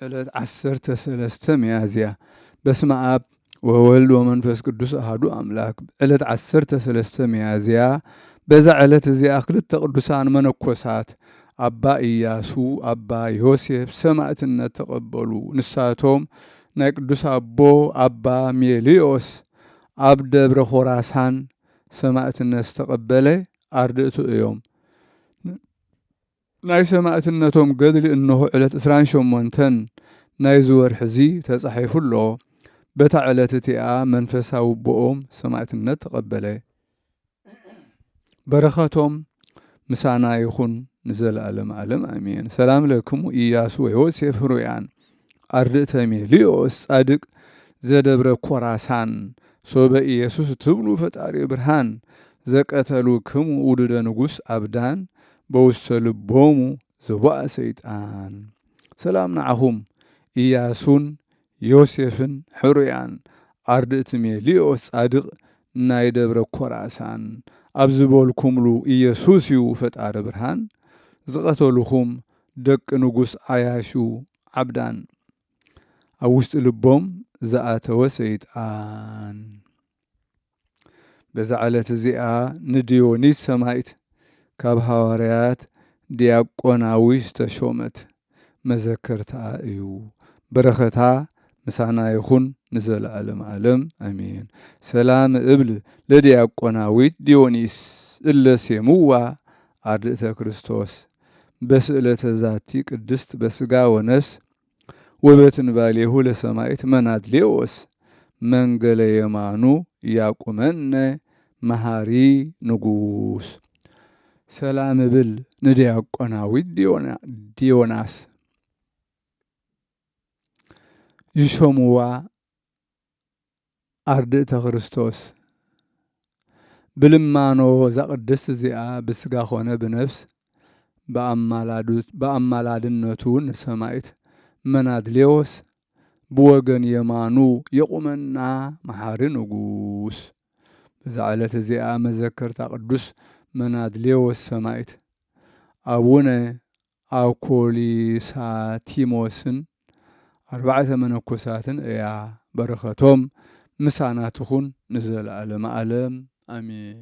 ዕለት 13 ሚያዝያ በስመ አብ ወወልድ ወመንፈስ ቅዱስ አሐዱ አምላክ ዕለት 13 ሚያዝያ በዛ ዕለት እዚኣ ክልተ ቅዱሳን መነኮሳት አባ ኢያሱ አባ ዮሴፍ ሰማዕትነት ተቀበሉ። ንሳቶም ናይ ቅዱስ አቦ አባ ሜልዮስ ኣብ ደብረ ኾራሳን ሰማዕትነት ተቀበለ አርድእቱ እዮም። ናይ ሰማዕትነቶም ገድሊ እንሆ ዕለት 28 ናይ ዝወርሒ እዚ ተጻሒፉ ኣሎ። በታ ዕለት እቲኣ መንፈሳዊ ቦኦም ሰማዕትነት ተቀበለ። በረኸቶም ምሳና ይኹን ንዘለዓለም ዓለም አሜን። ሰላም ለክሙ ኢያሱ ወዮሴፍ ህሩያን አርድእተ ሜልዮስ ጻድቅ ዘደብረ ኮራሳን ሶበ ኢየሱስ ትብሉ ፈጣሪ ብርሃን ዘቀተሉ ክሙ ውሉደ ንጉሥ አብዳን በውስተ ልቦሙ ዘቦአ ሰይጣን። ሰላም ንዓኹም ኢያሱን ዮሴፍን ሕሩያን አርድእቲ ሜልዮስ ጻድቅ ናይ ደብረ ኮራሳን ኣብ ዝበልኩምሉ ኢየሱስ እዩ ፈጣሪ ብርሃን ዝቐተልኹም ደቂ ንጉሥ ዓያሹ ዓብዳን ኣብ ውሽጢ ልቦም ዝኣተወ ሰይጣን። በዛ ዕለት እዚኣ ንዲዮኒስ ሰማዕት ካብ ሐዋርያት ዲያቆናዊ ዝተሾመት መዘከርታ እዩ። በረኸታ ምሳና ይኹን ንዘለዓለም ዓለም አሜን። ሰላም እብል ለዲያቆናዊት ዲዮኒስ እለ ሴሙዋ አርድእተ ክርስቶስ በስእለተ ዛቲ ቅድስት በስጋ ወነፍስ ወበትንባሌሁ ለሰማዕት መናድሌዎስ መንገለ የማኑ ያቁመነ መሃሪ ንጉሥ። ሰላም እብል ንዲያቆናዊት ዲዮናስ ይሾሙዋ አርድእተ ክርስቶስ ብልማኖ እዛ ቅድስት እዚኣ ብስጋ ኾነ ብነፍስ በአማላድነቱ ንሰማዕት መናድሌዎስ ብወገን የማኑ የቁመና መሓሪ ንጉሥ። በዛ ዕለት እዚኣ መዘከርታ ቅዱስ መናድሌዎስ ሰማዕት አቡነ አኮሊሳቲሞስን 4 መነኮሳትን እያ። በረኸቶም ምሳና ትኹን ንዘለዓለም ዓለም አሜን።